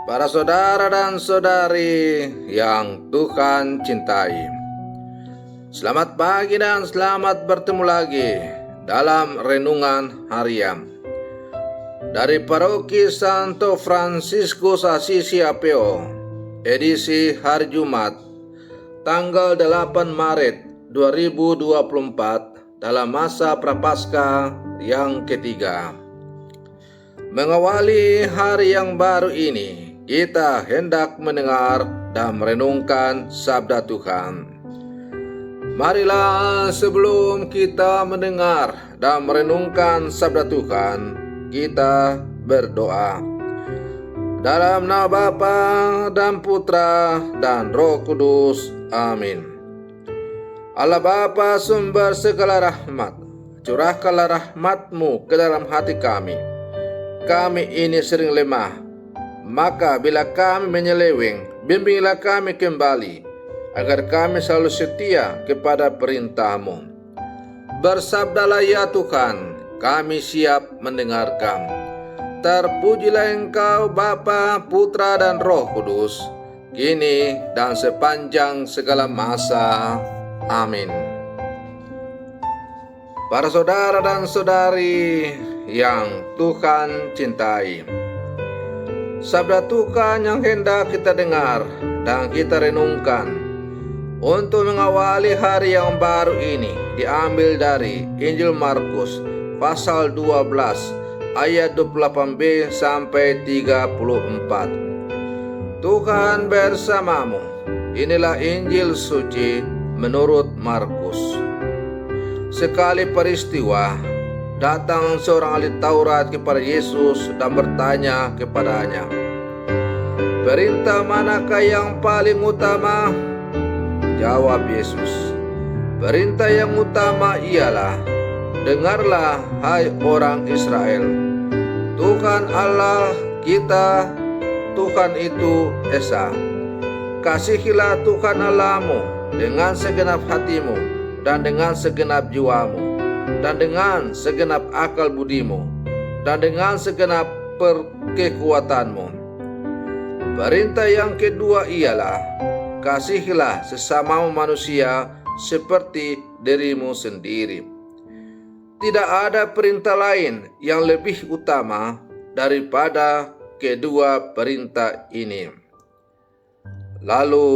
Para saudara dan saudari yang Tuhan cintai, selamat pagi dan selamat bertemu lagi dalam Renungan Harian dari Paroki Santo Fransiskus Assisi APO, edisi hari Jumat, tanggal 8 Maret 2024 dalam masa Prapaskah yang ketiga. Mengawali hari yang baru ini, kita hendak mendengar dan merenungkan sabda Tuhan. Marilah sebelum kita mendengar dan merenungkan sabda Tuhan, kita berdoa. Dalam nama Bapa dan Putra dan Roh Kudus. Amin. Allah Bapa, sumber segala rahmat, curahkanlah rahmat-Mu ke dalam hati kami. Kami ini sering lemah, maka bila kami menyeleweng, bimbinglah kami kembali, agar kami selalu setia kepada perintah-Mu. Bersabdalah ya Tuhan, kami siap mendengarkan. Terpujilah Engkau Bapa, Putra dan Roh Kudus, kini dan sepanjang segala masa. Amin. Para saudara dan saudari yang Tuhan cintai, sabda Tuhan yang hendak kita dengar dan kita renungkan untuk mengawali hari yang baru ini diambil dari Injil Markus pasal 12 ayat 28b sampai 34. Tuhan bersamamu. Inilah Injil suci menurut Markus. Sekali peristiwa, datang seorang ahli Taurat kepada Yesus dan bertanya kepadanya, "Perintah manakah yang paling utama?" Jawab Yesus, "Perintah yang utama ialah, dengarlah hai orang Israel, Tuhan Allah kita, Tuhan itu Esa. Kasihilah Tuhan Allahmu dengan segenap hatimu, dan dengan segenap jiwamu, dan dengan segenap akal budimu, dan dengan segenap kekuatanmu. Perintah yang kedua ialah, kasihilah sesamamu manusia seperti dirimu sendiri. Tidak ada perintah lain yang lebih utama daripada kedua perintah ini." Lalu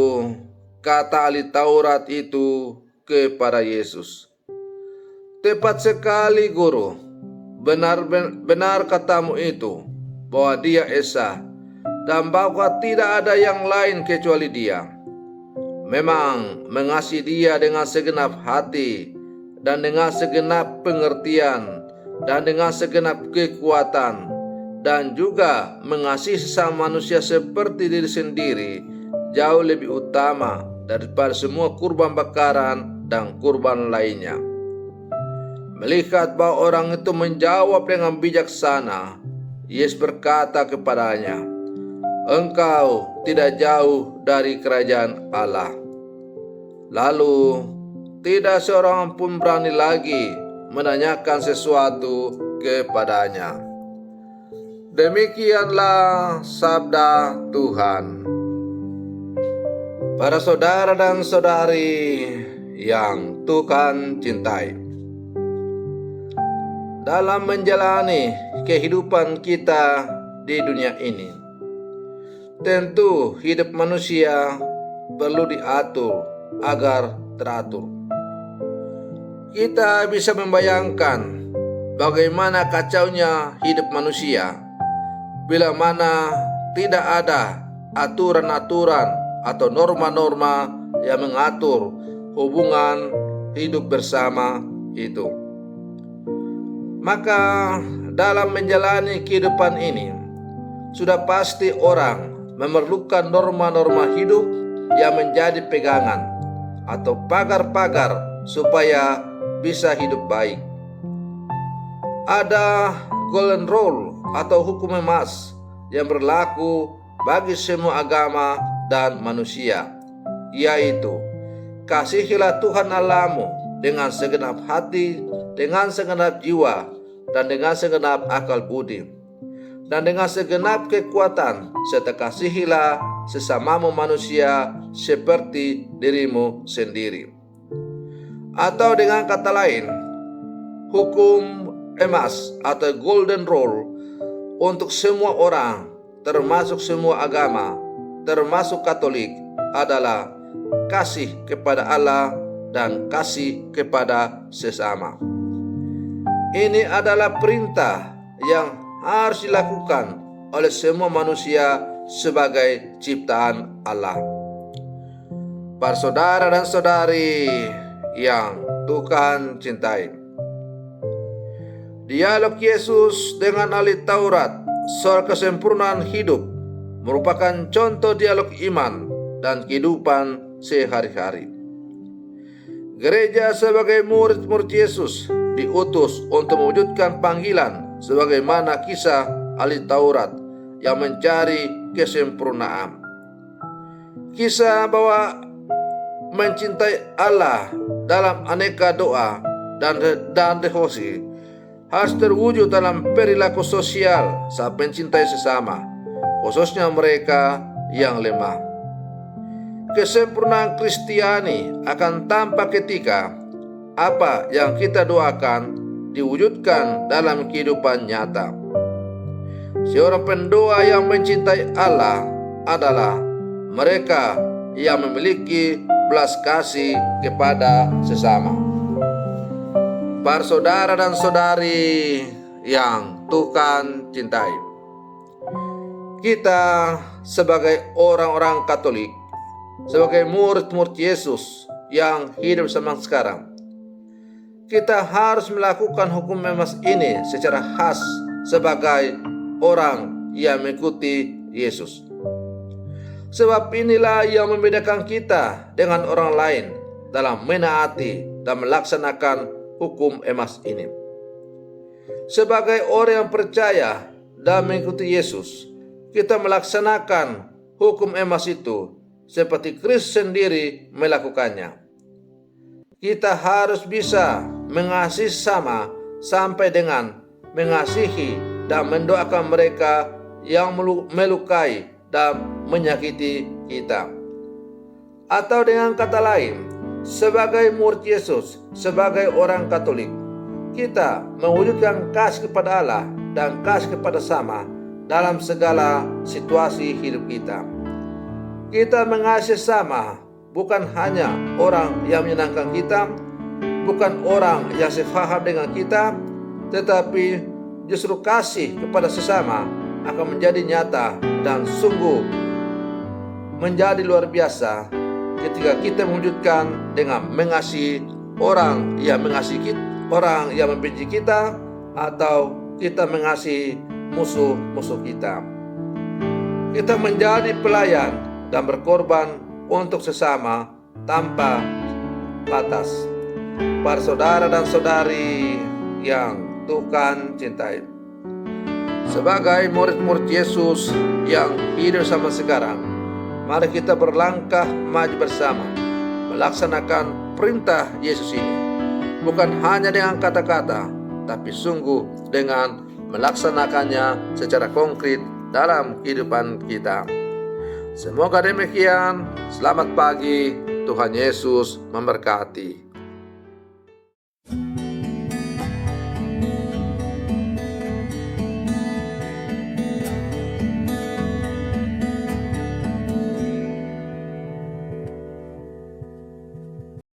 kata ahli Taurat itu kepada Yesus, "Tepat sekali Guru, benar katamu itu, bahwa Dia Esa, dan bahwa tidak ada yang lain kecuali Dia. Memang mengasihi Dia dengan segenap hati, dan dengan segenap pengertian, dan dengan segenap kekuatan, dan juga mengasihi sesama manusia seperti diri sendiri, jauh lebih utama daripada semua kurban bakaran dan kurban lainnya." Melihat bahwa orang itu menjawab dengan bijaksana, Yesus berkata kepadanya, "Engkau tidak jauh dari kerajaan Allah." Lalu tidak seorang pun berani lagi menanyakan sesuatu kepadanya. Demikianlah sabda Tuhan. Para saudara dan saudari yang Tuhan cintai, dalam menjalani kehidupan kita di dunia ini, tentu hidup manusia perlu diatur agar teratur. Kita bisa membayangkan bagaimana kacaunya hidup manusia bila mana tidak ada aturan-aturan atau norma-norma yang mengatur hubungan hidup bersama itu. Maka dalam menjalani kehidupan ini, sudah pasti orang memerlukan norma-norma hidup yang menjadi pegangan atau pagar-pagar supaya bisa hidup baik. Ada golden rule atau hukum emas yang berlaku bagi semua agama dan manusia, yaitu kasihilah Tuhan Allahmu dengan segenap hati, dengan segenap jiwa, dan dengan segenap akal budi. dan dengan segenap kekuatan, serta kasihilah sesamamu manusia seperti dirimu sendiri. Atau dengan kata lain, hukum emas atau golden rule untuk semua orang, termasuk semua agama, termasuk Katolik, adalah kasih kepada Allah dan kasih kepada sesama. Ini adalah perintah yang harus dilakukan oleh semua manusia sebagai ciptaan Allah. Para saudara dan saudari yang Tuhan cintai, dialog Yesus dengan ahli Taurat soal kesempurnaan hidup merupakan contoh dialog iman dan kehidupan sehari-hari. Gereja sebagai murid-murid Yesus diutus untuk mewujudkan panggilan sebagaimana kisah ahli Taurat yang mencari kesempurnaan. Kisah bahwa mencintai Allah dalam aneka doa dan devosi harus terwujud dalam perilaku sosial saat mencintai sesama, khususnya mereka yang lemah. Kesempurnaan Kristiani akan tampak ketika apa yang kita doakan diwujudkan dalam kehidupan nyata. Seorang pendoa yang mencintai Allah adalah mereka yang memiliki belas kasih kepada sesama. Para saudara dan saudari yang Tuhan cintai, kita sebagai orang-orang Katolik, sebagai murid-murid Yesus yang hidup zaman sekarang, kita harus melakukan hukum emas ini secara khas sebagai orang yang mengikuti Yesus. Sebab inilah yang membedakan kita dengan orang lain dalam menaati dan melaksanakan hukum emas ini. Sebagai orang yang percaya dan mengikuti Yesus, kita melaksanakan hukum emas itu seperti Kristus sendiri melakukannya. Kita harus bisa mengasihi sesama sampai dengan mengasihi dan mendoakan mereka yang melukai dan menyakiti kita. Atau dengan kata lain, sebagai murid Yesus, sebagai orang Katolik, kita mewujudkan kasih kepada Allah dan kasih kepada sesama dalam segala situasi hidup kita. Kita mengasihi sesama bukan hanya orang yang menyenangkan kita, bukan orang yang sefaham dengan kita, tetapi justru kasih kepada sesama akan menjadi nyata dan sungguh menjadi luar biasa ketika kita mewujudkan dengan mengasihi orang yang mengasihi kita, orang yang membenci kita, atau kita mengasihi musuh-musuh kita. Kita menjadi pelayan dan berkorban untuk sesama tanpa batas. Para saudara dan saudari yang Tuhan cintai, sebagai murid-murid Yesus yang hidup sama sekarang, mari kita berlangkah maju bersama melaksanakan perintah Yesus ini, bukan hanya dengan kata-kata, tapi sungguh dengan melaksanakannya secara konkret dalam kehidupan kita. Semoga demikian. Selamat pagi. Tuhan Yesus memberkati.